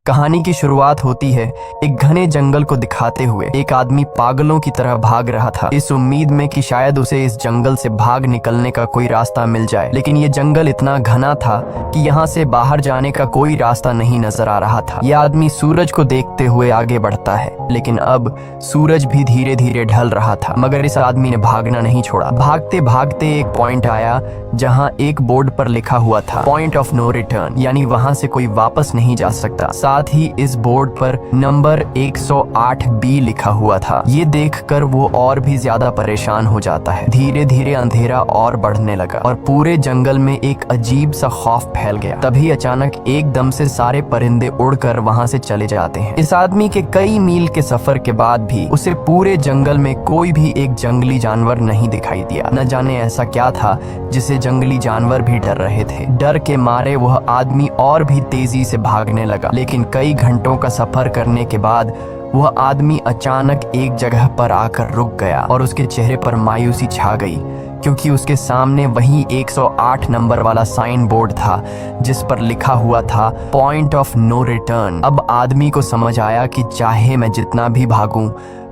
कहानी की शुरुआत होती है एक घने जंगल को दिखाते हुए। एक आदमी पागलों की तरह भाग रहा था, इस उम्मीद में कि शायद उसे इस जंगल से भाग निकलने का कोई रास्ता मिल जाए। लेकिन ये जंगल इतना घना था कि यहाँ से बाहर जाने का कोई रास्ता नहीं नजर आ रहा था। यह आदमी सूरज को देखते हुए आगे बढ़ता है, लेकिन अब सूरज भी धीरे धीरे ढल रहा था। मगर इस आदमी ने भागना नहीं छोड़ा। भागते भागते एक पॉइंट आया जहाँ एक बोर्ड पर लिखा हुआ था पॉइंट ऑफ नो रिटर्न, यानी वहां से कोई वापस नहीं जा सकता। साथ ही इस बोर्ड पर नंबर 108B लिखा हुआ था। ये देखकर वो और भी ज्यादा परेशान हो जाता है। धीरे धीरे अंधेरा और बढ़ने लगा और पूरे जंगल में एक अजीब सा खौफ फैल गया। तभी अचानक एकदम से सारे परिंदे उड़कर वहां से चले जाते हैं। इस आदमी के कई मील के सफर के बाद भी उसे पूरे जंगल में कोई भी एक जंगली जानवर नहीं दिखाई दिया। न जाने ऐसा क्या था जिसे जंगली जानवर भी डर रहे थे। डर के मारे वह आदमी और भी तेजी से भागने लगा। लेकिन कई घंटों का सफर करने के बाद वह आदमी अचानक एक जगह पर आकर रुक गया और उसके चेहरे पर मायूसी छा गई, क्योंकि उसके सामने वही 108 नंबर वाला साइन बोर्ड था जिस पर लिखा हुआ था पॉइंट ऑफ नो रिटर्न। अब आदमी को समझ आया कि चाहे मैं जितना भी भागूं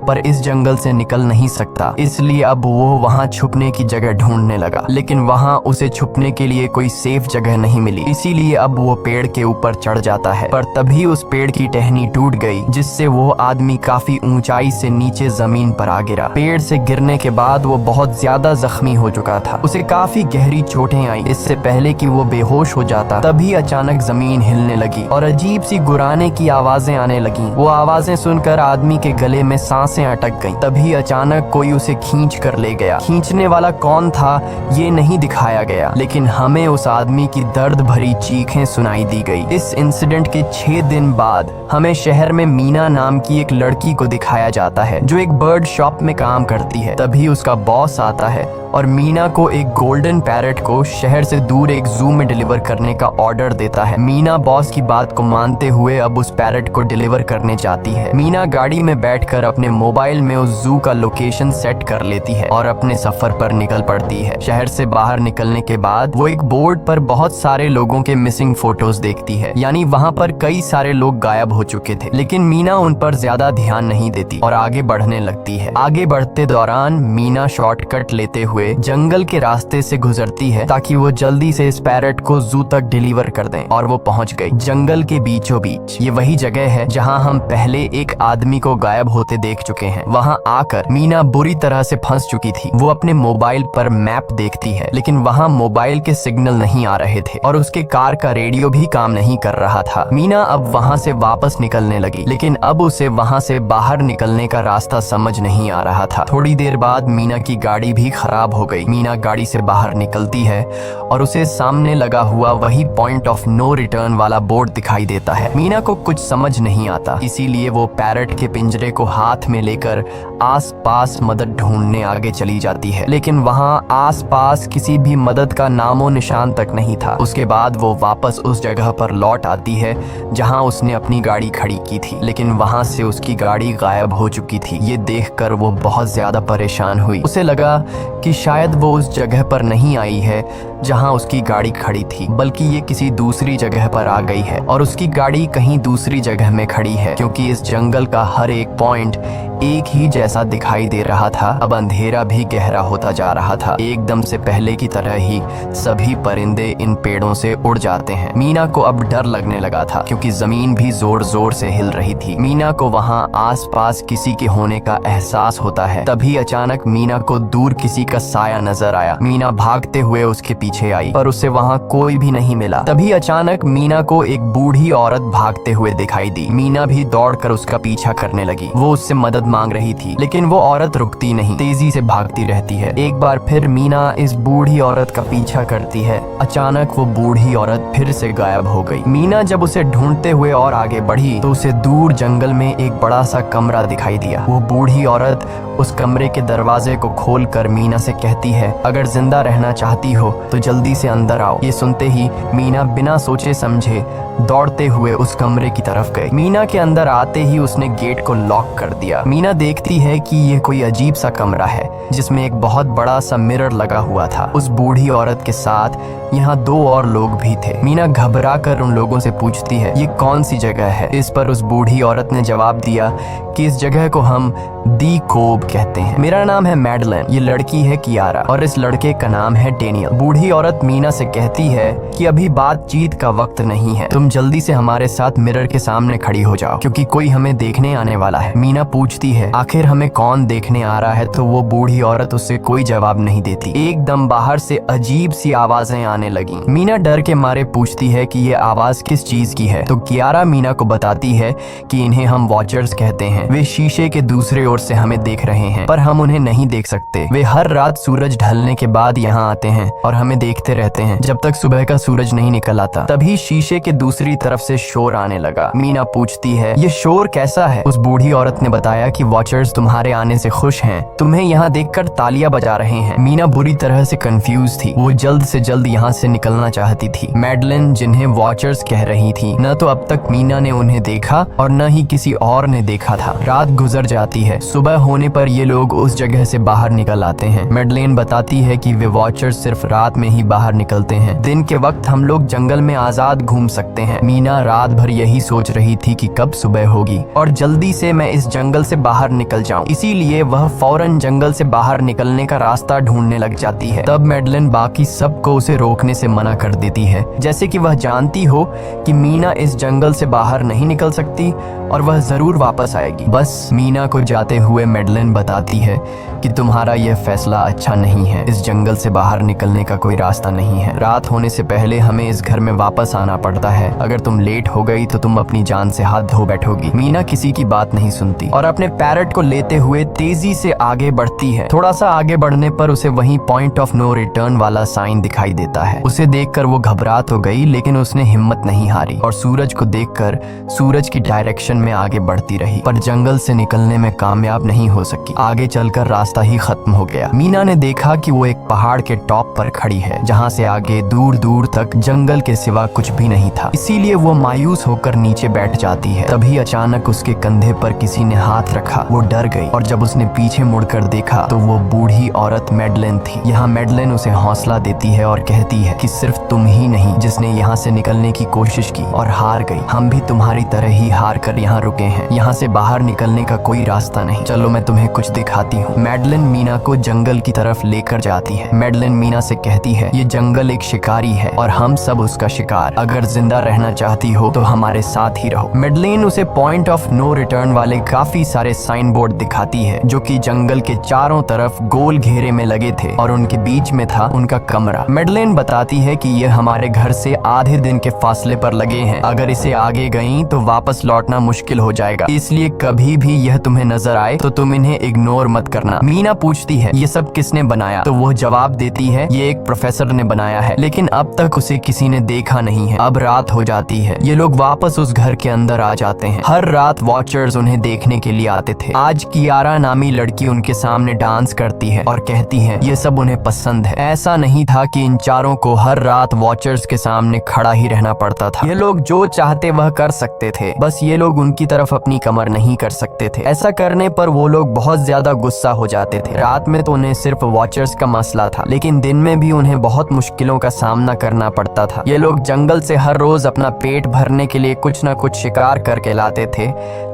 पर इस जंगल से निकल नहीं सकता। इसलिए अब वो वहां छुपने की जगह ढूंढने लगा, लेकिन वहां उसे छुपने के लिए कोई सेफ जगह नहीं मिली। इसीलिए अब वो पेड़ के ऊपर चढ़ जाता है, पर तभी उस पेड़ की टहनी टूट गई, जिससे वो आदमी काफी ऊंचाई से नीचे जमीन पर आ गिरा। पेड़ से गिरने के बाद वो बहुत ज्यादा जख्मी हो चुका था। उसे काफी गहरी चोटें आई। इससे पहले कि वो बेहोश हो जाता, तभी अचानक जमीन हिलने लगी और अजीब सी गुर्राने की आवाजें आने लगी। वो आवाजें सुनकर आदमी के गले में सांसें अटक गईं। तभी अचानक कोई उसे खींच कर ले गया। खींचने वाला कौन था ये नहीं दिखाया गया, लेकिन हमें उस आदमी की दर्द भरी चीखें सुनाई दी गई। इस इंसिडेंट के 6 दिन बाद हमें शहर में मीना नाम की एक लड़की को दिखाया जाता है, जो एक बर्ड शॉप में काम करती है। तभी उसका बॉस आता है और मीना को एक गोल्डन पैरट को शहर से दूर एक जू में डिलीवर करने का ऑर्डर देता है। मीना बॉस की बात को मानते हुए अब उस पैरट को डिलीवर करने जाती है। मीना गाड़ी में बैठकर अपने मोबाइल में उस जू का लोकेशन सेट कर लेती है और अपने सफर पर निकल पड़ती है। शहर से बाहर निकलने के बाद वो एक बोर्ड पर बहुत सारे लोगों के मिसिंग फोटोज देखती है, यानी वहाँ पर कई सारे लोग गायब हो चुके थे। लेकिन मीना उन पर ज्यादा ध्यान नहीं देती और आगे बढ़ने लगती है। आगे बढ़ते दौरान मीना शॉर्टकट लेते हुए जंगल के रास्ते से गुजरती है ताकि वो जल्दी से इस पैरट को जू तक डिलीवर कर दें, और वो पहुंच गई जंगल के बीचों बीच। ये वही जगह है जहां हम पहले एक आदमी को गायब होते देख चुके हैं। वहां आकर मीना बुरी तरह से फंस चुकी थी। वो अपने मोबाइल पर मैप देखती है, लेकिन वहां मोबाइल के सिग्नल नहीं आ रहे थे और उसके कार का रेडियो भी काम नहीं कर रहा था। मीना अब वहां से वापस निकलने लगी, लेकिन अब उसे वहां से बाहर निकलने का रास्ता समझ नहीं आ रहा था। थोड़ी देर बाद मीना की गाड़ी भी खराब हो गई। मीना गाड़ी से बाहर निकलती है और उसे सामने लगा हुआ वही पॉइंट ऑफ नो रिटर्न वाला बोर्ड दिखाई देता है। मीना को कुछ समझ नहीं आता, इसीलिए वो पैरट के पिंजरे को हाथ में लेकर आसपास मदद ढूंढने आगे चली जाती है, लेकिन वहां आसपास किसी भी मदद का नामो निशान तक नहीं था। उसके बाद वो वापस उस जगह पर लौट आती है जहां उसने अपनी गाड़ी खड़ी की थी, लेकिन वहां से उसकी गाड़ी गायब हो चुकी थी। ये देखकर वो बहुत ज्यादा परेशान हुई। उसे लगा कि शायद वो उस जगह पर नहीं आई है जहां उसकी गाड़ी खड़ी थी, बल्कि ये किसी दूसरी जगह पर आ गई है और उसकी गाड़ी कहीं दूसरी जगह में खड़ी है, क्योंकि इस जंगल का हर एक पॉइंट एक ही जैसा दिखाई दे रहा था। अब अंधेरा भी गहरा होता जा रहा था। एकदम से पहले की तरह ही सभी परिंदे इन पेड़ों से उड़ जाते हैं। मीना को अब डर लगने लगा था, क्योंकि जमीन भी जोर जोर से हिल रही थी। मीना को वहां आसपास किसी के होने का एहसास होता है। तभी अचानक मीना को दूर किसी का साया नजर आया। मीना भागते हुए उसके पीछे आई, पर उसे वहां कोई भी नहीं मिला। तभी अचानक मीना को एक बूढ़ी औरत भागते हुए दिखाई दी। मीना भी दौड़कर उसका पीछा करने लगी। वो उससे मदद मांग रही थी, लेकिन वो औरत रुकती नहीं, तेजी से भागती रहती है। एक बार फिर मीना इस बूढ़ी औरत का पीछा करती है। अचानक वो बूढ़ी औरत फिर से गायब हो गई। मीना जब उसे ढूंढते हुए और आगे बढ़ी तो उसे दूर जंगल में एक बड़ा सा कमरा दिखाई दिया। वो बूढ़ी औरत उस कमरे के दरवाजे को खोलकर मीना से कहती है, अगर जिंदा रहना चाहती हो तो जल्दी से अंदर आओ। ये सुनते ही मीना बिना सोचे समझे दौड़ते हुए उस कमरे की तरफ गए। मीना के अंदर आते ही उसने गेट को लॉक कर दिया। मीना देखती है कि ये कोई अजीब सा कमरा है जिसमें एक बहुत बड़ा सा मिरर लगा हुआ था। उस बूढ़ी औरत के साथ यहाँ 2 और लोग भी थे। मीना घबरा कर उन लोगों से पूछती है ये कौन सी जगह है। इस पर उस बूढ़ी औरत ने जवाब दिया कि इस जगह को हम दी कोब कहते हैं। मेरा नाम है मैडलेन, ये लड़की है कियारा और इस लड़के का नाम है डेनियल। बूढ़ी औरत मीना से कहती है कि अभी बातचीत का वक्त नहीं है, तुम जल्दी से हमारे साथ मिरर के सामने खड़ी हो जाओ क्योंकि कोई हमें देखने आने वाला है। मीना पूछती है आखिर हमें कौन देखने आ रहा है, तो वो बूढ़ी औरत उससे कोई जवाब नहीं देती। एकदम बाहर से अजीब सी आवाजें आने लगी। मीना डर के मारे पूछती है कि ये आवाज किस चीज की है, तो कियारा मीना को बताती है कि इन्हें हम वॉचर्स कहते हैं। वे शीशे के दूसरे ओर से हमें देख रहे हैं पर हम उन्हें नहीं देख सकते। वे हर रात सूरज ढलने के बाद यहाँ आते हैं और हमें देखते रहते हैं जब तक सुबह का सूरज नहीं निकल आता। तभी शीशे के दूसरी तरफ से शोर आने लगा। मीना पूछती है ये शोर कैसा है। उस बूढ़ी औरत ने बताया कि वॉचर्स तुम्हारे आने से खुश हैं, तुम्हें यहाँ देखकर तालियां बजा रहे हैं। मीना बुरी तरह से कंफ्यूज थी, वो जल्द से जल्द यहाँ से निकलना चाहती थी। मैडलेन जिन्हें वॉचर्स कह रही थी, न तो अब तक मीना ने उन्हें देखा और न ही किसी और ने देखा था। रात गुजर जाती है। सुबह होने पर ये लोग उस जगह से बाहर निकल आते हैं। मैडलेन बताती है कि वे वॉचर्स सिर्फ रात में ही बाहर निकलते हैं, दिन के वक्त हम लोग जंगल में आजाद घूम सकते हैं। मीना रात भर यही सोच रही थी कि कब सुबह होगी और जल्दी से मैं इस जंगल से बाहर निकल जाऊं। इसीलिए वह फौरन जंगल से बाहर निकलने का रास्ता ढूंढने लग जाती है। तब मैडलेन बाकी सबको उसे रोकने से मना कर देती है, जैसे कि वह जानती हो कि मीना इस जंगल से बाहर नहीं निकल सकती और वह जरूर वापस आएगी। बस मीना को जाते हुए मैडलेन बताती है कि तुम्हारा यह फैसला अच्छा नहीं है, इस जंगल से बाहर निकलने का कोई रास्ता नहीं है। रात होने से पहले हमें इस घर में वापस आना पड़ता है, अगर तुम लेट हो गई तो तुम अपनी जान से हाथ धो बैठोगी। मीना किसी की बात नहीं सुनती और अपने पैरट को लेते हुए तेजी से आगे बढ़ती है। थोड़ा सा आगे बढ़ने पर उसे वहीं पॉइंट ऑफ नो रिटर्न वाला साइन दिखाई देता है। उसे देखकर वो घबरा तो गई लेकिन उसने हिम्मत नहीं हारी और सूरज को देखकर सूरज की डायरेक्शन में आगे बढ़ती रही, पर जंगल से निकलने में कामयाब नहीं हो सकी। आगे चलकर रास्ता ही खत्म हो गया। मीना ने देखा कि वो एक पहाड़ के टॉप पर खड़ी है जहाँ से आगे दूर दूर तक जंगल के सिवा कुछ भी नहीं था। इसीलिए वो मायूस होकर नीचे बैठ जाती है। तभी अचानक उसके कंधे पर किसी ने हाथ रखा। वो डर गई और जब उसने पीछे मुड़कर देखा तो वो बूढ़ी औरत मैडलेन थी। यहाँ मैडलेन उसे हौसला देती है और कहती है कि सिर्फ तुम ही नहीं जिसने यहाँ से निकलने की कोशिश की और हार गई, हम भी तुम्हारी तरह ही हार कर यहाँ रुके हैं। यहाँ से बाहर निकलने का कोई रास्ता नहीं, चलो मैं तुम्हें कुछ दिखाती हूँ। मैडलेन मीना को जंगल की तरफ लेकर जाती है। मैडलेन मीना से कहती है ये जंगल एक शिकारी है और हम सब उसका शिकार, अगर जिंदा रहना चाहती हो तो हमारे साथ ही रहो। मैडलेन उसे पॉइंट ऑफ नो रिटर्न वाले काफी सारे साइन बोर्ड दिखाती है जो कि जंगल के चारों तरफ गोल घेरे में लगे थे और उनके बीच में था उनका कमरा। मैडलेन बताती है कि ये हमारे घर से आधे दिन के फासले पर लगे हैं, अगर इसे आगे गई तो वापस लौटना मुश्किल हो जाएगा, इसलिए कभी भी यह तुम्हें नजर आए तो तुम इन्हें इग्नोर मत करना। मीना पूछती है ये सब किसने बनाया, तो वो जवाब देती है ये एक प्रोफेसर ने बनाया है, लेकिन अब तक उसे किसी ने देखा नहीं है। अब रात हो जाती है। ये लोग वापस उस घर के अंदर आ जाते हैं। हर रात वॉचर्स उन्हें देखने के लिए आते थे। आज कियारा नामी लड़की उनके सामने डांस करती है और कहती है ये सब उन्हें पसंद है। ऐसा नहीं था कि इन चारों को हर रात वॉचर्स के सामने खड़ा ही रहना पड़ता था। ये लोग जो चाहते वह कर सकते थे, बस ये लोग उनकी तरफ अपनी कमर नहीं कर सकते थे। ऐसा करने पर वो लोग बहुत ज्यादा गुस्सा हो जाते थे। रात में तो उन्हें सिर्फ वॉचर्स का मसला था, लेकिन दिन में भी उन्हें बहुत मुश्किलों का सामना करना पड़ता था। ये लोग जंगल से हर रोज अपना पेट भरने के लिए कुछ न कुछ शिकार करके लाते थे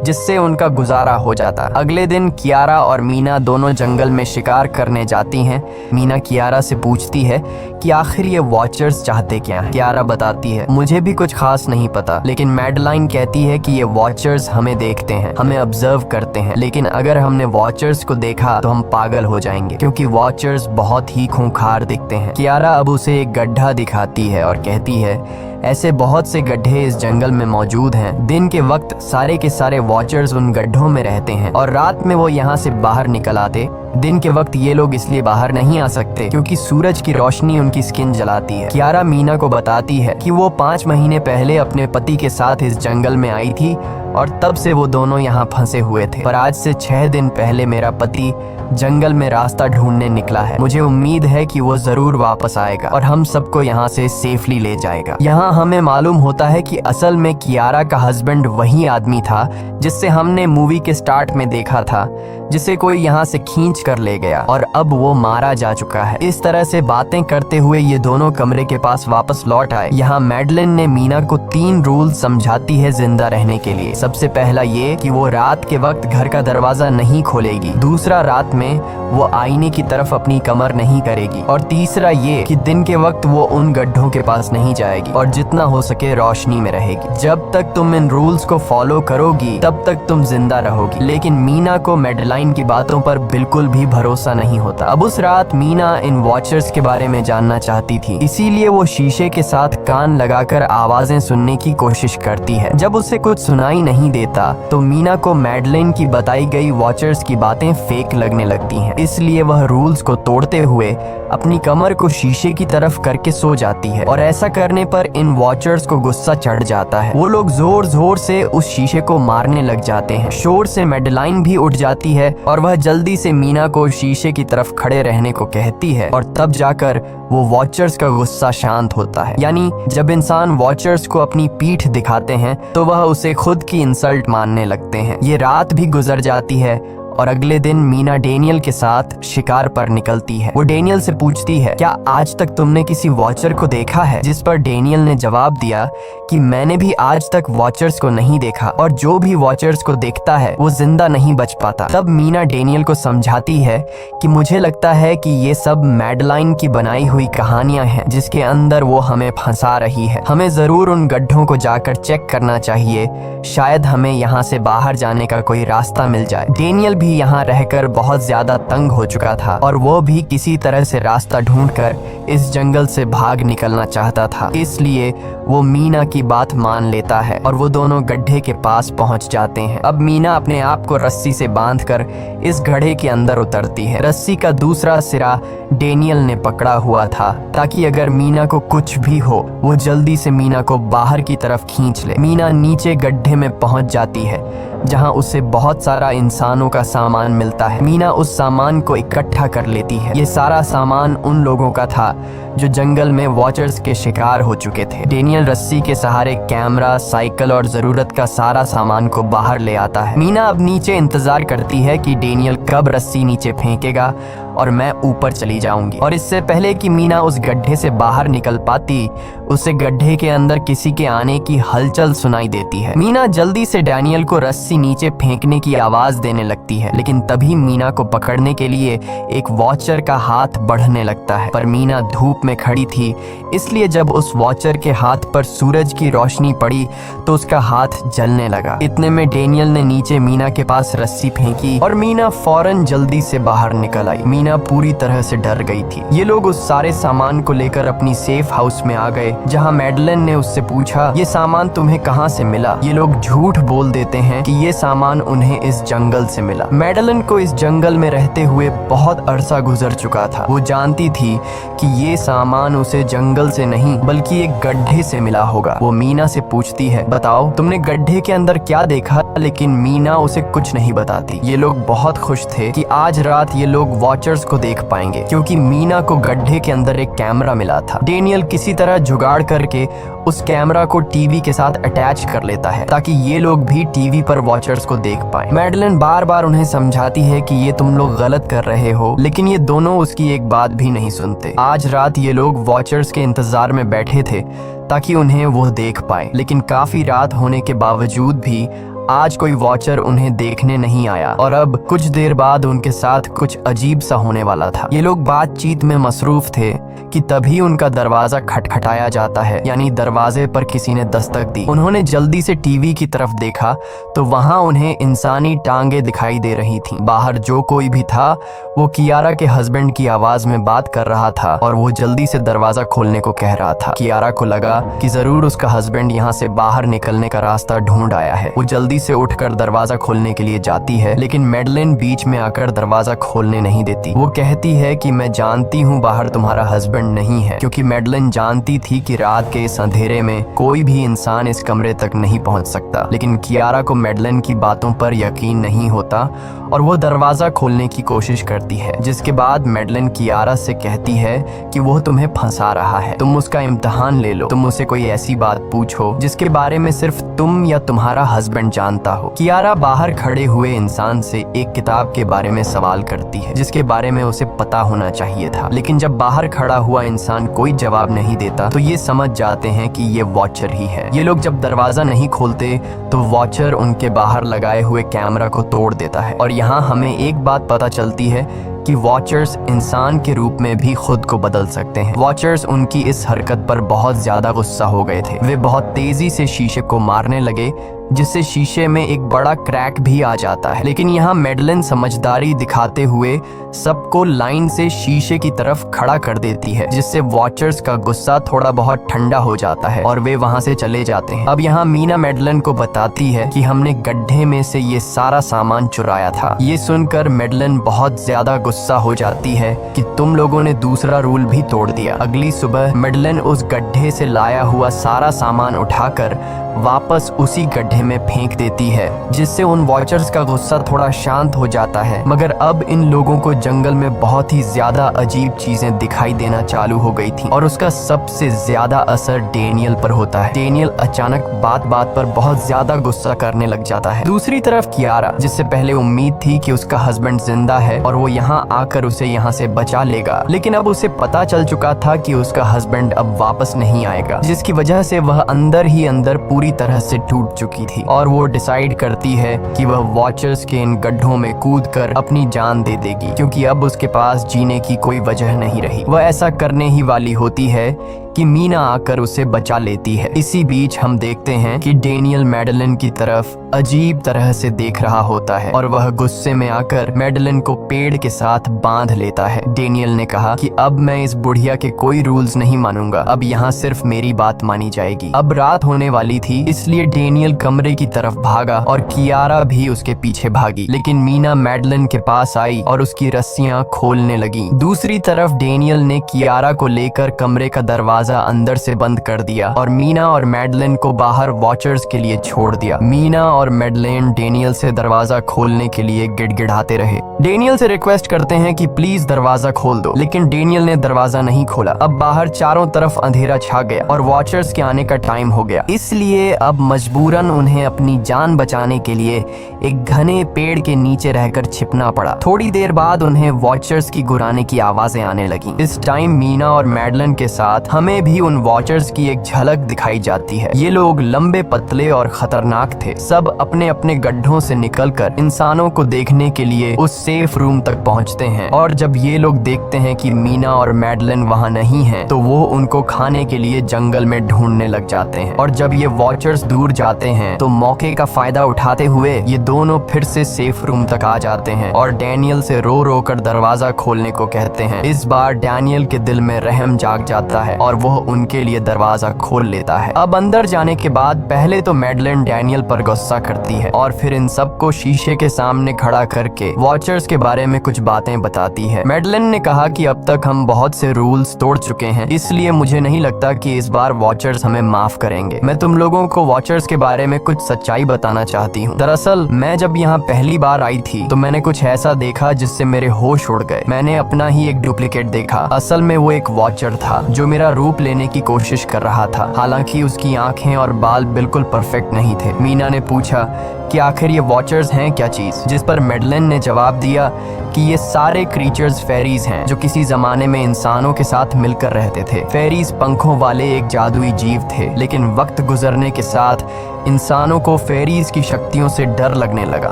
जिससे उनका गुजारा हो जाता। अगले दिन कियारा और मीना दोनों जंगल में शिकार करने जाती हैं। मीना कियारा से पूछती है कि आखिर ये वॉचर्स चाहते क्या हैं। कियारा बताती है मुझे भी कुछ खास नहीं पता, लेकिन मैडलाइन कहती है कि ये वॉचर्स हमें देखते हैं, हमें ऑब्जर्व करते हैं, लेकिन अगर हमने वॉचर्स को देखा तो हम पागल हो जाएंगे क्योंकि वॉचर्स बहुत ही खूंखार दिखते हैं। कियारा अब उसे एक गड्ढा दिखाती है और कहती है ऐसे बहुत से गड्ढे इस जंगल में मौजूद हैं। दिन के वक्त सारे के सारे वॉचर्स उन गड्ढों में रहते हैं और रात में वो यहाँ से बाहर निकल आते दिन के वक्त ये लोग इसलिए बाहर नहीं आ सकते क्योंकि सूरज की रोशनी उनकी स्किन जलाती है। कियारा मीना को बताती है कि वो 5 महीने पहले अपने पति के साथ इस जंगल में आई थी और तब से वो दोनों यहाँ फंसे हुए थे, पर आज से 6 दिन पहले मेरा पति जंगल में रास्ता ढूंढने निकला है। मुझे उम्मीद है कि वो जरूर वापस आएगा और हम सबको यहाँ से सेफली ले जाएगा। यहाँ हमें मालूम होता है कि असल में कियारा का हस्बैंड वही आदमी था जिससे हमने मूवी के स्टार्ट में देखा था, जिसे कोई यहाँ से खींच कर ले गया और अब वो मारा जा चुका है। इस तरह से बातें करते हुए ये दोनों कमरे के पास वापस लौट आए। यहाँ मैडलिन ने मीना को 3 रूल समझाती है जिंदा रहने के लिए। सबसे पहला ये कि वो रात के वक्त घर का दरवाजा नहीं खोलेगी। दूसरा, रात में वो आईने की तरफ अपनी कमर नहीं करेगी। और तीसरा ये कि दिन के वक्त वो उन गड्ढों के पास नहीं जाएगी और जितना हो सके रोशनी में रहेगी। जब तक तुम इन रूल्स को फॉलो करोगी तब तक तुम जिंदा रहोगी। लेकिन मीना को मैडलाइन की बातों पर बिल्कुल भी भरोसा नहीं होता। अब उस रात मीना इन वॉचर्स के बारे में जानना चाहती थी, इसीलिए वो शीशे के साथ कान लगाकर आवाजें सुनने की कोशिश करती है। जब उसे कुछ सुनाई नहीं देता तो मीना को मैडलाइन की बताई गई वॉचर्स की बातें फेक लगने लगती हैं। इसलिए वह रूल्स को तोड़ते हुए अपनी कमर को शीशे की तरफ करके सो जाती है और ऐसा करने पर इन वॉचर्स को गुस्सा चढ़ जाता है। वो लोग जोर जोर से उस शीशे को मारने लग जाते हैं। शोर से मैडलाइन भी उठ जाती है और वह जल्दी से मीना को शीशे की तरफ खड़े रहने को कहती है और तब जाकर वो वॉचर्स का गुस्सा शांत होता है। यानी जब इंसान वॉचर्स को अपनी पीठ दिखाते हैं तो वह उसे खुद की इंसल्ट मानने लगते हैं। ये रात भी गुजर जाती है और अगले दिन मीना डेनियल के साथ शिकार पर निकलती है। वो डेनियल से पूछती है, क्या आज तक तुमने किसी वॉचर को देखा है? जिस पर डेनियल ने जवाब दिया कि मैंने भी आज तक वॉचर्स को नहीं देखा और जो भी वॉचर्स को देखता है वो जिंदा नहीं बच पाता। तब मीना डेनियल को समझाती है कि मुझे लगता है कि ये सब मैडलाइन की बनाई हुई कहानियां हैं जिसके अंदर वो हमें फंसा रही है। हमें जरूर उन गड्ढों को जाकर चेक करना चाहिए, शायद हमें यहाँ से बाहर जाने का कोई रास्ता मिल जाए। डेनियल भी यहाँ रहकर बहुत ज्यादा तंग हो चुका था और वो भी किसी तरह से रास्ता ढूंढकर इस जंगल से भाग निकलना चाहता था। इसलिए वो मीना की बात मान लेता है और वो दोनों गड्ढे के पास पहुंच जाते हैं। अब मीना अपने आप को रस्सी से बांधकर इस गड्ढे के अंदर उतरती है। रस्सी का दूसरा सिरा डेनियल ने पकड़ा हुआ था ताकि अगर मीना को कुछ भी हो वो जल्दी से मीना को बाहर की तरफ खींच ले। मीना नीचे गड्ढे में पहुंच जाती है जहां उसे बहुत सारा इंसानों का सामान मिलता है। मीना उस सामान को इकट्ठा कर लेती है। ये सारा सामान उन लोगों का था जो जंगल में वॉचर्स के शिकार हो चुके थे। डेनियल रस्सी के सहारे कैमरा, साइकिल और जरूरत का सारा सामान को बाहर ले आता है। मीना अब नीचे इंतजार करती है कि डेनियल कब रस्सी नीचे फेंकेगा और मैं ऊपर चली जाऊंगी। और इससे पहले कि मीना उस गड्ढे से बाहर निकल पाती, उसे गड्ढे के अंदर किसी के आने की हलचल सुनाई देती है। मीना जल्दी से डेनियल को रस्सी नीचे फेंकने की आवाज देने लगती है, लेकिन तभी मीना को पकड़ने के लिए एक वॉचर का हाथ बढ़ने लगता है। पर मीना धूप में खड़ी थी, इसलिए जब उस वॉचर के हाथ पर सूरज की रोशनी पड़ी तो उसका हाथ जलने लगा। इतने में डेनियल ने नीचे मीना के पास रस्सी फेंकी और मीना फौरन जल्दी से बाहर निकल आई। मीना पूरी तरह से डर गई थी। ये लोग उस सारे सामान को लेकर अपनी सेफ हाउस में आ गए, जहां मैडलिन ने उससे पूछा, ये सामान तुम्हें कहां से मिला? ये लोग झूठ बोल देते हैं कि ये सामान उन्हें इस जंगल से मिला। मैडलिन को इस जंगल में रहते हुए बहुत अरसा गुजर चुका था। वो जानती थी कि ये सामान उसे जंगल से नहीं बल्कि एक गड्ढे से मिला होगा। वो मीना से पूछती है, बताओ तुमने गड्ढे के अंदर क्या देखा? लेकिन मीना उसे कुछ नहीं बताती। ये लोग बहुत खुश थे कि आज रात ये लोग वॉचर्स को देख पाएंगे, क्योंकि मीना को गड्ढे के अंदर एक कैमरा मिला था। डेनियल किसी तरह जुगाड़ करके उस कैमरा को टीवी के साथ अटैच कर लेता है ताकि ये लोग भी टीवी पर वॉचर्स को देख पाएं। मैडलिन बार बार उन्हें समझाती है कि ये तुम लोग गलत कर रहे हो, लेकिन ये दोनों उसकी एक बात भी नहीं सुनते। आज रात ये लोग वॉचर्स के इंतजार में बैठे थे ताकि उन्हें वो देख पाए, लेकिन काफी रात होने के बावजूद भी आज कोई वॉचर उन्हें देखने नहीं आया और अब कुछ देर बाद उनके साथ कुछ अजीब सा होने वाला था। ये लोग बातचीत में मसरूफ थे कि तभी उनका दरवाजा खटखटाया जाता है, यानी दरवाजे पर किसी ने दस्तक दी। उन्होंने जल्दी से टीवी की तरफ देखा तो वहां उन्हें इंसानी टांगे दिखाई दे रही थीं। बाहर जो कोई भी था वो कियारा के हस्बैंड की आवाज में बात कर रहा था और वो जल्दी से दरवाजा खोलने को कह रहा था। कियारा को लगा कि जरूर उसका हस्बैंड यहाँ से बाहर निकलने का रास्ता ढूंढ आया है। वो जल्दी जल्दी से उठकर दरवाजा खोलने के लिए जाती है, लेकिन मैडलिन बीच में आकर दरवाजा खोलने नहीं देती। वो कहती है कि मैं जानती हूँ बाहर तुम्हारा हस्बैंड नहीं है, क्योंकि मैडलिन जानती थी कि रात के इस अंधेरे में कोई भी इंसान इस कमरे तक नहीं पहुंच सकता। लेकिन कियारा को मैडलिन की बातों पर यकीन नहीं होता और वो दरवाजा खोलने की कोशिश करती है, जिसके बाद मैडलिन कियारा से कहती है कि वो तुम्हें फंसा रहा है, तुम उसका इम्तिहान ले लो, तुम उसे कोई ऐसी बात पूछो जिसके बारे में सिर्फ तुम या तुम्हारा हस्बैंड जानता हो। कियारा बाहर खड़े हुए इंसान से एक किताब के बारे में सवाल करती है जिसके बारे में उसे पता होना चाहिए था, लेकिन जब बाहर खड़ा हुआ इंसान कोई जवाब नहीं देता तो ये समझ जाते हैं कि ये वॉचर ही है। ये लोग जब दरवाजा नहीं खोलते तो वॉचर उनके बाहर लगाए हुए कैमरा को तोड़ देता है और यहाँ हमें एक बात पता चलती है कि वॉचर्स इंसान के रूप में भी खुद को बदल सकते हैं। वॉचर्स उनकी इस हरकत पर बहुत ज्यादा गुस्सा हो गए थे। वे बहुत तेजी से शीशे को मारने लगे जिससे शीशे में एक बड़ा क्रैक भी आ जाता है, लेकिन यहाँ मैडलिन समझदारी दिखाते हुए सबको लाइन से शीशे की तरफ खड़ा कर देती है, जिससे वॉचर्स का गुस्सा थोड़ा बहुत ठंडा हो जाता है और वे वहाँ से चले जाते हैं। अब यहाँ मीना मैडलिन को बताती है कि हमने गड्ढे में से ये सारा सामान चुराया था। ये सुनकर मैडलिन बहुत ज्यादा गुस्सा हो जाती है कि तुम लोगों ने दूसरा रूल भी तोड़ दिया। अगली सुबह मैडलिन उस गड्ढे से लाया हुआ सारा सामान उठाकर वापस उसी गड्ढे में फेंक देती है, जिससे उन वॉचर्स का गुस्सा थोड़ा शांत हो जाता है। मगर अब इन लोगों को जंगल में बहुत ही ज्यादा अजीब चीजें दिखाई देना चालू हो गई थी और उसका सबसे ज्यादा असर डेनियल पर होता है। डेनियल अचानक बात बात पर बहुत ज्यादा गुस्सा करने लग जाता है। दूसरी तरफ कियारा, जिससे पहले उम्मीद थी कि उसका हस्बैंड जिंदा है और वो यहाँ आकर उसे यहाँ से बचा लेगा, लेकिन अब उसे पता चल चुका था कि उसका हस्बैंड अब वापस नहीं आएगा, जिसकी वजह से वह अंदर ही अंदर पूरी तरह से टूट चुकी थी और वो डिसाइड करती है कि वह वॉचर्स के इन गड्ढों में कूदकर अपनी जान दे देगी, क्योंकि अब उसके पास जीने की कोई वजह नहीं रही। वह ऐसा करने ही वाली होती है कि मीना आकर उसे बचा लेती है। इसी बीच हम देखते हैं कि डेनियल मैडलिन की तरफ अजीब तरह से देख रहा होता है और वह गुस्से में आकर मैडलिन को पेड़ के साथ बांध लेता है। डेनियल ने कहा कि अब मैं इस बुढ़िया के कोई रूल्स नहीं मानूंगा, अब यहाँ सिर्फ मेरी बात मानी जाएगी। अब रात होने वाली थी, इसलिए डेनियल कमरे की तरफ भागा और कियारा भी उसके पीछे भागी, लेकिन मीना मैडलिन के पास आई और उसकी रस्सियां खोलने लगी। दूसरी तरफ डेनियल ने कियारा को लेकर कमरे का दरवाजा अंदर से बंद कर दिया और मीना और मैडलिन को बाहर वॉचर्स के लिए छोड़ दिया। मीना और मैडलिन डेनियल से दरवाजा खोलने के लिए गिड़गिड़ाते रहे। डेनियल से रिक्वेस्ट करते हैं कि प्लीज दरवाजा खोल दो, लेकिन डेनियल ने दरवाजा नहीं खोला। अब बाहर चारों तरफ अंधेरा छा गया और वॉचर्स के आने का टाइम हो गया, इसलिए अब मजबूरन उन्हें अपनी जान बचाने के लिए एक घने पेड़ के नीचे रहकर छिपना पड़ा। थोड़ी देर बाद उन्हें वॉचर्स की गुर्राने की आवाजें आने लगी। इस टाइम मीना और मैडलिन के साथ हमें भी उन वॉचर्स की एक झलक दिखाई जाती है। ये लोग लंबे पतले और खतरनाक थे। सब अपने अपने गड्ढों से निकलकर इंसानों को देखने के लिए उस सेफ रूम तक पहुंचते हैं और जब ये लोग देखते हैं कि मीना और मैडलिन वहां नहीं हैं, तो वो उनको खाने के लिए जंगल में ढूंढने लग जाते हैं। और जब ये वॉचर्स दूर जाते हैं तो मौके का फायदा उठाते हुए ये दोनों फिर से सेफ रूम तक आ जाते हैं और डैनियल से रो रो कर दरवाजा खोलने को कहते हैं। इस बार डैनियल के दिल में रहम जाग जाता है और वो उनके लिए दरवाजा खोल लेता है। अब अंदर जाने के बाद पहले तो मैडलिन डैनियल पर गुस्सा करती है और फिर इन सबको शीशे के सामने खड़ा करके वॉचर्स के बारे में कुछ बातें बताती है। मैडलिन ने कहा कि अब तक हम बहुत से रूल्स तोड़ चुके हैं, इसलिए मुझे नहीं लगता कि इस बार वॉचर्स हमें माफ करेंगे। मैं तुम लोगों को वॉचर्स के बारे में कुछ सच्चाई बताना चाहती हूँ। दरअसल मैं जब यहाँ पहली बार आई थी तो मैंने कुछ ऐसा देखा जिससे मेरे होश उड़ गए। मैंने अपना ही एक डुप्लीकेट देखा। असल में वो एक वॉचर था जो मेरा रूप लेने की कोशिश कर रहा था। हालांकि उसकी आंखें और बाल बिल्कुल परफेक्ट नहीं थे। मीना ने पूछा कि आखिर ये वॉचर्स हैं क्या चीज, जिस पर मैडलिन ने जवाब दिया कि ये सारे क्रीचर्स फेरीज हैं जो किसी जमाने में इंसानों के साथ मिलकर रहते थे। फेरीज पंखों वाले एक जादुई जीव थे, लेकिन वक्त गुजरने के साथ इंसानों को फेरीज की शक्तियों से डर लगने लगा।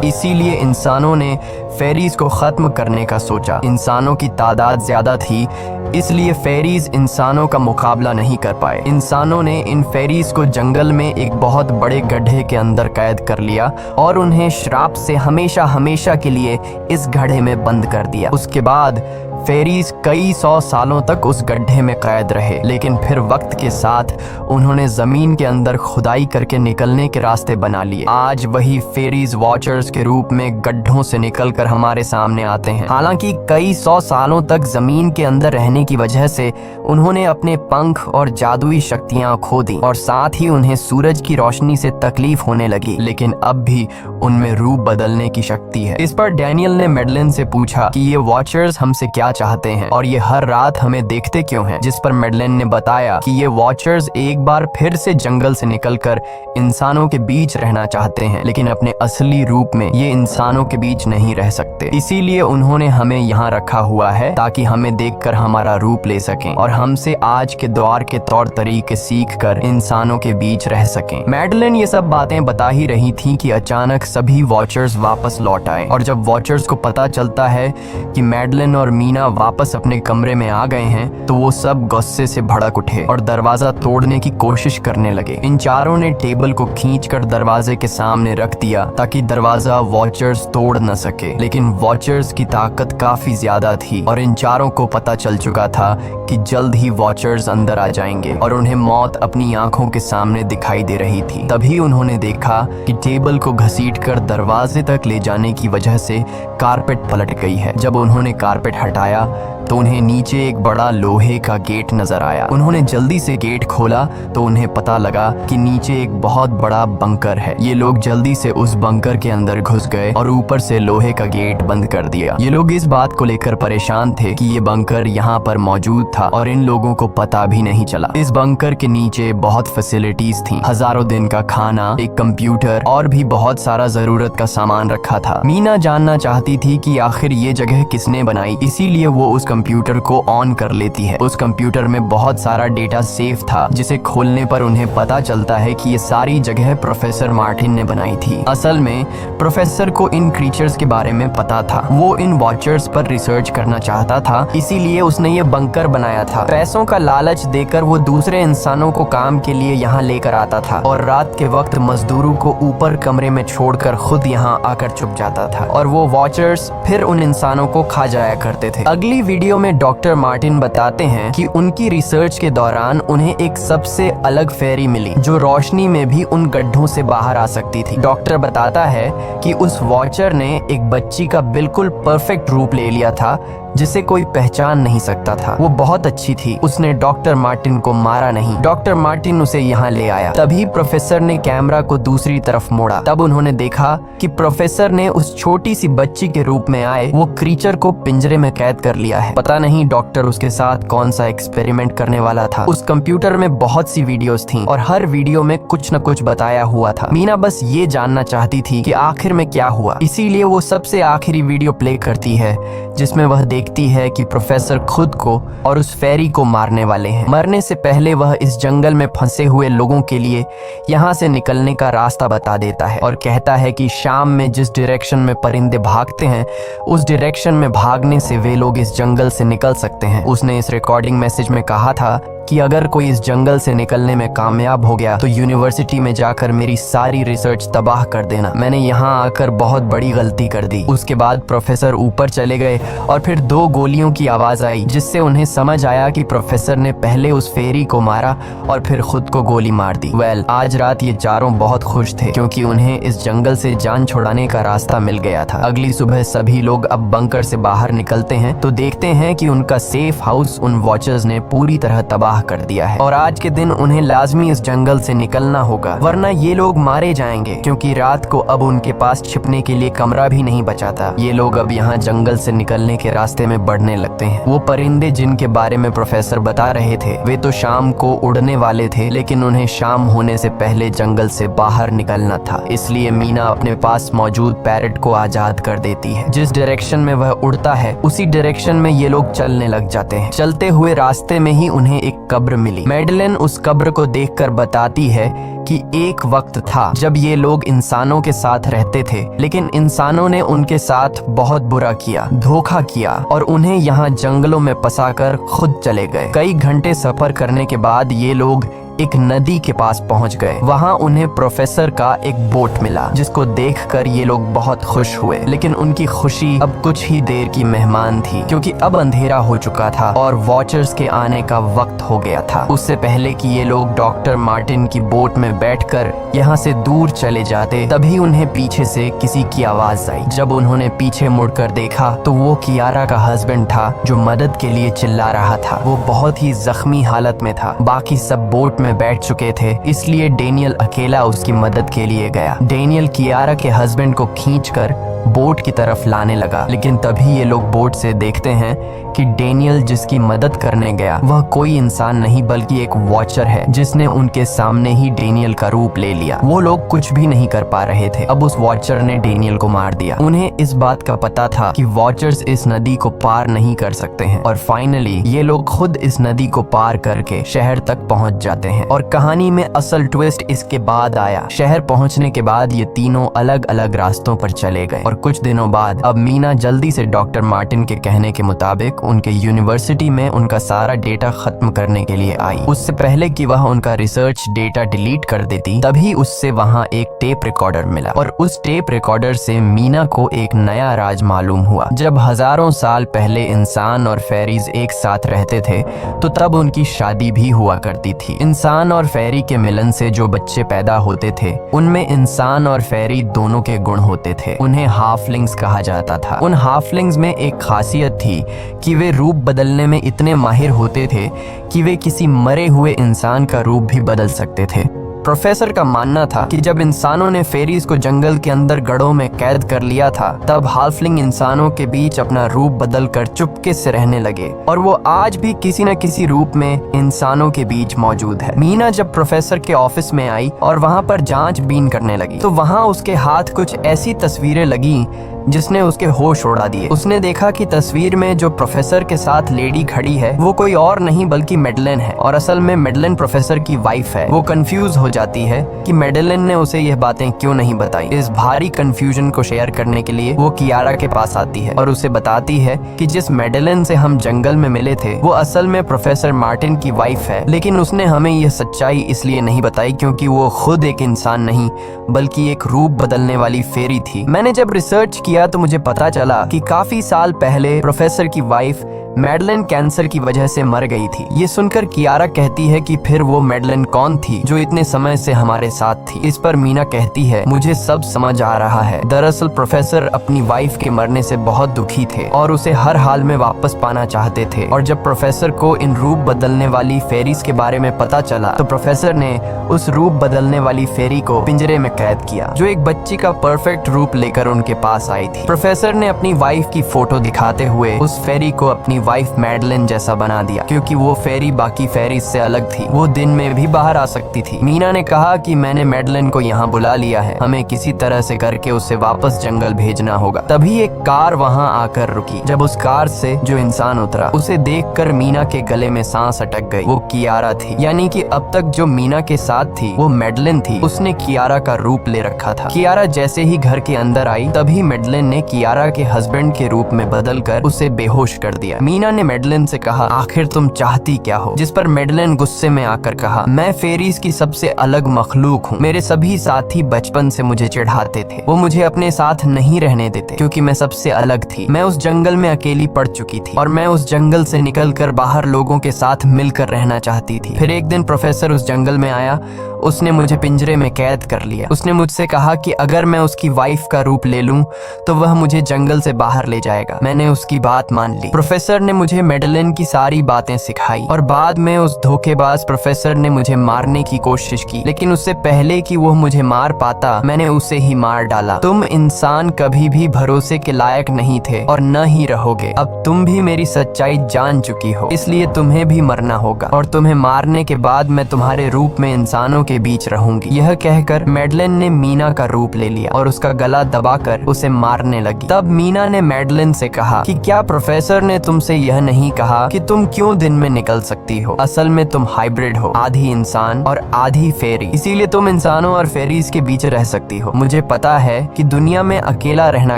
इसीलिए इंसानों ने फेरीज को खत्म करने का सोचा। इंसानों की तादाद ज्यादा थी, इसलिए फेरीज इंसानों का मुकाबला नहीं कर पाए। इंसानों ने इन फेरीज को जंगल में एक बहुत बड़े गड्ढे के अंदर कैद कर लिया और उन्हें श्राप से हमेशा हमेशा के लिए इस गड्ढे में बंद कर दिया। उसके बाद फेरीज कई 100 सालों तक उस गड्ढे में कैद रहे, लेकिन फिर वक्त के साथ उन्होंने जमीन के अंदर खुदाई करके निकलने के रास्ते बना लिए। आज वही फेरीज वॉचर्स के रूप में गड्ढों से निकलकर हमारे सामने आते हैं। हालांकि कई 100 सालों तक जमीन के अंदर रहने की वजह से उन्होंने अपने पंख और जादुई शक्तियां खो दी और साथ ही उन्हें सूरज की रोशनी से तकलीफ होने लगी, लेकिन अब भी उनमें रूप बदलने की शक्ति है। इस पर डैनियल ने मैडलिन से पूछा कि ये वॉचर्स हमसे क्या चाहते हैं और ये हर रात हमें देखते क्यों हैं, जिस पर मैडलिन ने बताया कि ये वॉचर्स एक बार फिर से जंगल से निकलकर इंसानों के बीच रहना चाहते हैं, लेकिन अपने असली रूप में ये इंसानों के बीच नहीं रह सकते। इसीलिए उन्होंने हमें यहाँ रखा हुआ है ताकि हमें देखकर हमारा रूप ले सकें और हमसे आज के दौर के तौर तरीके सीख कर इंसानों के बीच रह सकें। मैडलिन ये सब बातें बता ही रही थी कि अचानक सभी वॉचर्स वापस लौट आए और जब वॉचर्स को पता चलता है कि मैडलिन और मीना वापस अपने कमरे में आ गए हैं तो वो सब गुस्से से भड़क उठे और दरवाजा तोड़ने की कोशिश करने लगे। इन चारों ने टेबल को खींचकर दरवाजे के सामने रख दिया ताकि दरवाजा वॉचर्स तोड़ न सके, लेकिन वॉचर्स की ताकत काफी ज्यादा थी और इन चारों को पता चल चुका था कि जल्द ही वॉचर्स अंदर आ जाएंगे और उन्हें मौत अपनी आंखों के सामने दिखाई दे रही थी। तभी उन्होंने देखा कि टेबल को घसीटकर दरवाजे तक ले जाने की वजह से कारपेट पलट गई है। जब उन्होंने कारपेट हटाया तो उन्हें नीचे एक बड़ा लोहे का गेट नजर आया। उन्होंने जल्दी से गेट खोला तो उन्हें पता लगा कि नीचे एक बहुत बड़ा बंकर है। ये लोग जल्दी से उस बंकर के अंदर घुस गए और ऊपर से लोहे का गेट बंद कर दिया। ये लोग इस बात को लेकर परेशान थे कि ये बंकर यहाँ पर मौजूद था और इन लोगों को पता भी नहीं चला। इस बंकर के नीचे बहुत फैसिलिटीज थी, हजारों दिन का खाना, एक कंप्यूटर और भी बहुत सारा जरूरत का सामान रखा था। मीना जानना चाहती थी कि आखिर ये जगह किसने बनाई, इसीलिए वो उस कंप्यूटर को ऑन कर लेती है। उस कंप्यूटर में बहुत सारा डेटा सेफ था जिसे खोलने पर उन्हें पता चलता है कि ये सारी जगह प्रोफेसर मार्टिन ने बनाई थी। असल में प्रोफेसर को इन क्रीचर्स के बारे में पता था। वो इन वॉचर्स पर रिसर्च करना चाहता था, इसीलिए उसने ये बंकर बनाया था। पैसों का लालच देकर वो दूसरे इंसानों को काम के लिए यहाँ लेकर आता था और रात के वक्त मजदूरों को ऊपर कमरे में छोड़कर खुद यहाँ आकर छुप जाता था और वो वॉचर्स फिर उन इंसानों को खा जाया करते थे। अगली वीडियो में डॉक्टर मार्टिन बताते हैं कि उनकी रिसर्च के दौरान उन्हें एक सबसे अलग फेरी मिली जो रोशनी में भी उन गड्ढों से बाहर आ सकती थी। डॉक्टर बताता है कि उस वॉचर ने एक बच्ची का बिल्कुल परफेक्ट रूप ले लिया था जिसे कोई पहचान नहीं सकता था। वो बहुत अच्छी थी, उसने डॉक्टर मार्टिन को मारा नहीं। डॉक्टर मार्टिन उसे यहाँ ले आया। तभी प्रोफेसर ने कैमरा को दूसरी तरफ मोड़ा। तब उन्होंने देखा कि प्रोफेसर ने उस छोटी सी बच्ची के रूप में आए वो क्रीचर को पिंजरे में कैद कर लिया है। पता नहीं डॉक्टर उसके साथ कौन सा एक्सपेरिमेंट करने वाला था। उस कंप्यूटर में बहुत सी वीडियोस थी और हर वीडियो में कुछ न कुछ बताया हुआ था। मीना बस ये जानना चाहती थी कि आखिर में क्या हुआ, इसीलिए वो सबसे आखिरी वीडियो प्ले करती है जिसमें वह देखती है कि प्रोफेसर खुद को और उस फेरी को मारने वाले हैं। मरने से पहले वह इस जंगल में फंसे हुए लोगों के लिए यहाँ से निकलने का रास्ता बता देता है और कहता है कि शाम में जिस डायरेक्शन में परिंदे भागते हैं उस डायरेक्शन में भागने से वे लोग इस जंगल से निकल सकते हैं। उसने इस रिकॉर्डिंग मैसेज में कहा था कि अगर कोई इस जंगल से निकलने में कामयाब हो गया तो यूनिवर्सिटी में जाकर मेरी सारी रिसर्च तबाह कर देना। मैंने यहाँ आकर बहुत बड़ी गलती कर दी। उसके बाद प्रोफेसर ऊपर चले गए और फिर 2 गोलियों की आवाज आई जिससे उन्हें समझ आया कि प्रोफेसर ने पहले उस फेरी को मारा और फिर खुद को गोली मार दी। आज रात ये चारों बहुत खुश थे क्योंकि उन्हें इस जंगल से जान छुड़ाने का रास्ता मिल गया था। अगली सुबह सभी लोग अब बंकर से बाहर निकलते हैं तो देखते हैं कि उनका सेफ हाउस उन वॉचर्स ने पूरी तरह तबाह कर दिया है और आज के दिन उन्हें लाजमी इस जंगल से निकलना होगा वरना ये लोग मारे जाएंगे, क्योंकि रात को अब उनके पास छिपने के लिए कमरा भी नहीं बचा था। ये लोग अब यहाँ जंगल से निकलने के रास्ते में बढ़ने लगते हैं। वो परिंदे जिनके बारे में प्रोफेसर बता रहे थे वे तो शाम को उड़ने वाले थे, लेकिन उन्हें शाम होने से पहले जंगल से बाहर निकलना था। इसलिए मीना अपने पास मौजूद पैरट को आजाद कर देती है। जिस डायरेक्शन में वह उड़ता है उसी डायरेक्शन में ये लोग चलने लग जाते हैं। चलते हुए रास्ते में ही उन्हें एक कब्र मिली। मैडलिन उस कब्र को देखकर बताती है कि एक वक्त था जब ये लोग इंसानों के साथ रहते थे, लेकिन इंसानों ने उनके साथ बहुत बुरा किया, धोखा किया और उन्हें यहाँ जंगलों में फंसाकर खुद चले गए। कई घंटे सफर करने के बाद ये लोग एक नदी के पास पहुंच गए। वहां उन्हें प्रोफेसर का एक बोट मिला, जिसको देखकर ये लोग बहुत खुश हुए। लेकिन उनकी खुशी अब कुछ ही देर की मेहमान थी, क्योंकि अब अंधेरा हो चुका था और वॉचर्स के आने का वक्त हो गया था। उससे पहले कि ये लोग डॉक्टर मार्टिन की बोट में बैठकर यहाँ से दूर चले जाते, तभी उन्हें पीछे से किसी की आवाज आई। जब उन्होंने पीछे मुड़कर देखा तो वो कियारा का हस्बैंड था, जो मदद के लिए चिल्ला रहा था। वो बहुत ही जख्मी हालत में था। बाकी सब बोट में बैठ चुके थे, इसलिए डेनियल अकेला उसकी मदद के लिए गया। डेनियल कियारा के हस्बैंड को खींचकर बोट की तरफ लाने लगा, लेकिन तभी ये लोग बोट से देखते हैं कि डेनियल जिसकी मदद करने गया वह कोई इंसान नहीं बल्कि एक वॉचर है, जिसने उनके सामने ही डेनियल का रूप ले लिया। वो लोग कुछ भी नहीं कर पा रहे थे। अब उस वॉचर ने डेनियल को मार दिया। उन्हें इस बात का पता था कि वॉचर्स इस नदी को पार नहीं कर सकते हैं, और फाइनली ये लोग खुद इस नदी को पार करके शहर तक पहुंच जाते हैं। और कहानी में असल ट्विस्ट इसके बाद आया। शहर पहुंचने के बाद ये तीनों अलग अलग रास्तों पर चले गए, और कुछ दिनों बाद अब मीना जल्दी से डॉक्टर मार्टिन के कहने के मुताबिक उनके यूनिवर्सिटी में उनका सारा डेटा खत्म करने के लिए आई। उससे पहले कि वह उनका रिसर्च डेटा डिलीट कर देती, तभी उससे वहां एक टेप रिकॉर्डर मिला, और उस टेप रिकॉर्डर से मीना को एक नया राज मालूम हुआ। जब हजारों साल पहले इंसान और फेरीज एक साथ रहते थे, तो तब उनकी शादी भी हुआ करती थी। इंसान और फेरी के मिलन से जो बच्चे पैदा होते थे, उनमें इंसान और फेरी दोनों के गुण होते थे। उन्हें हाफलिंग्स कहा जाता था। उन हाफलिंग्स में एक खासियत थी कि वे रूप बदलने में इतने माहिर होते थे कि वे किसी मरे हुए इंसान का रूप भी बदल सकते थे। प्रोफेसर का मानना था कि जब इंसानों ने फेरीज को जंगल के अंदर गढ़ों में कैद कर लिया था, तब हाफलिंग इंसानों के बीच अपना रूप बदलकर चुपके से रहने लगे, और वो आज भी किसी न किसी रूप में इंसानों के बीच मौजूद है। मीना जब प्रोफेसर के ऑफिस में आई और वहाँ पर जांचबीन करने लगी, तो वहाँ उसके हाथ कुछ ऐसी तस्वीरें लगी जिसने उसके होश उड़ा दिए। उसने देखा कि तस्वीर में जो प्रोफेसर के साथ लेडी खड़ी है, वो कोई और नहीं बल्कि मेडलिन है, और असल में मेडलिन प्रोफेसर की वाइफ है। वो कंफ्यूज हो जाती है कि मेडलिन ने उसे यह बातें क्यों नहीं बताई। इस भारी कंफ्यूजन को शेयर करने के लिए वो कियारा के पास आती है और उसे बताती है कि जिस मेडलिन से हम जंगल में मिले थे, वो असल में प्रोफेसर मार्टिन की वाइफ है, लेकिन उसने हमें यह सच्चाई इसलिए नहीं बताई क्योंकि वो खुद एक इंसान नहीं बल्कि एक रूप बदलने वाली फेरी थी। मैंने जब रिसर्च किया तो मुझे पता चला कि काफी साल पहले प्रोफेसर की वाइफ मेडलिन कैंसर की वजह से मर गई थी। ये सुनकर कियारा कहती है कि फिर वो मेडलिन कौन थी जो इतने समय से हमारे साथ थी। इस पर मीना कहती है, मुझे सब समझ आ रहा है। दरअसल प्रोफेसर अपनी वाइफ के मरने से बहुत दुखी थे और उसे हर हाल में वापस पाना चाहते थे, और जब प्रोफेसर को इन रूप बदलने वाली फेरीज के बारे में पता चला तो प्रोफेसर ने उस रूप बदलने वाली फेरी को पिंजरे में कैद किया, जो एक बच्ची का परफेक्ट रूप लेकर उनके पास आई थी। प्रोफेसर ने अपनी वाइफ की फोटो दिखाते हुए उस फेरी को अपनी वाइफ मेडलिन जैसा बना दिया, क्योंकि वो फेरी बाकी फेरीज से अलग थी। वो दिन में भी बाहर आ सकती थी। मीना ने कहा कि मैंने मेडलिन को यहाँ बुला लिया है, हमें किसी तरह से करके उसे वापस जंगल भेजना होगा। तभी एक कार वहाँ आकर रुकी। जब उस कार से जो इंसान उतरा, उसे देखकर मीना के गले में सांस अटक गई। वो कियारा थी, यानी कि अब तक जो मीना के साथ थी वो मेडलिन थी। उसने कियारा का रूप ले रखा था। कियारा जैसे ही घर के अंदर आई, तभी मेडलिन ने कियारा के हस्बैंड के रूप में बदलकर उसे बेहोश कर दिया। मीना ने मेडलिन से कहा, आखिर तुम चाहती क्या हो? जिस पर मेडलिन गुस्से में आकर कहा, मैं फेरीज की सबसे अलग मखलूक हूँ। मेरे सभी साथी बचपन से मुझे चिढ़ाते थे। वो मुझे अपने साथ नहीं रहने देते क्योंकि मैं सबसे अलग थी। मैं उस जंगल में अकेली पड़ चुकी थी और मैं उस जंगल से निकलकर बाहर लोगों के साथ मिलकर रहना चाहती थी। फिर एक दिन प्रोफेसर उस जंगल में आया। उसने मुझे पिंजरे में कैद कर लिया। उसने मुझसे कहा कि अगर मैं उसकी वाइफ का रूप ले लूं तो वह मुझे जंगल से बाहर ले जाएगा। मैंने उसकी बात मान ली। प्रोफेसर ने मुझे मेडलिन की सारी बातें सिखाई, और बाद में उस धोखेबाज प्रोफेसर ने मुझे मारने की कोशिश की, लेकिन उससे पहले कि वो मुझे मार पाता, मैंने उसे ही मार डाला। तुम इंसान कभी भी भरोसे के लायक नहीं थे और न ही रहोगे। अब तुम भी मेरी सच्चाई जान चुकी हो, इसलिए तुम्हें भी मरना होगा, और तुम्हें मारने के बाद मैं तुम्हारे रूप में इंसानों के बीच रहूंगी। यह कहकर मेडलिन ने मीना का रूप ले लिया और उसका गला दबाकर उसे मारने लगी। तब मीना ने मेडलिन से कहा कि क्या प्रोफेसर ने तुमसे उसे यह नहीं कहा कि तुम क्यों दिन में निकल सकती हो, असल में तुम हाइब्रिड हो, आधी इंसान और आधी फेरी, इसीलिए तुम इंसानों और फेरीज के बीच रह सकती हो। मुझे पता है कि दुनिया में अकेला रहना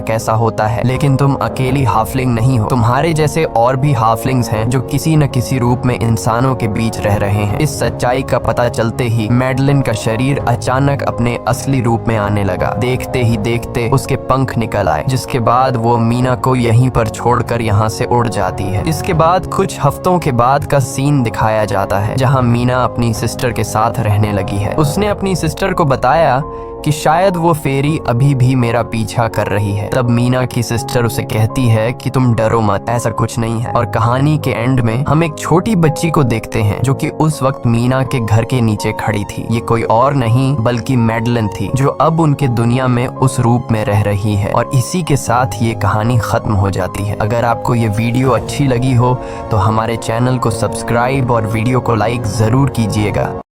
कैसा होता है, लेकिन तुम अकेली हाफलिंग नहीं हो। तुम्हारे जैसे और भी हाफलिंग्स हैं जो किसी न किसी रूप में इंसानों के बीच रह रहे हैं। इस सच्चाई का पता चलते ही मैडलिन का शरीर अचानक अपने असली रूप में आने लगा। देखते ही देखते उसके पंख निकल आए, जिसके बाद वो मीना को यहीं पर छोड़कर यहाँ से उड़ जाती है। इसके बाद कुछ हफ्तों के बाद का सीन दिखाया जाता है, जहाँ मीना अपनी सिस्टर के साथ रहने लगी है। उसने अपनी सिस्टर को बताया कि शायद वो फेरी अभी भी मेरा पीछा कर रही है। तब मीना की सिस्टर उसे कहती है कि तुम डरो मत, ऐसा कुछ नहीं है। और कहानी के एंड में हम एक छोटी बच्ची को देखते हैं जो कि उस वक्त मीना के घर के नीचे खड़ी थी। ये कोई और नहीं बल्कि मैडलिन थी, जो अब उनके दुनिया में उस रूप में रह रही है। और इसी के साथ ये कहानी खत्म हो जाती है। अगर आपको ये वीडियो अच्छी लगी हो तो हमारे चैनल को सब्सक्राइब और वीडियो को लाइक जरूर कीजिएगा।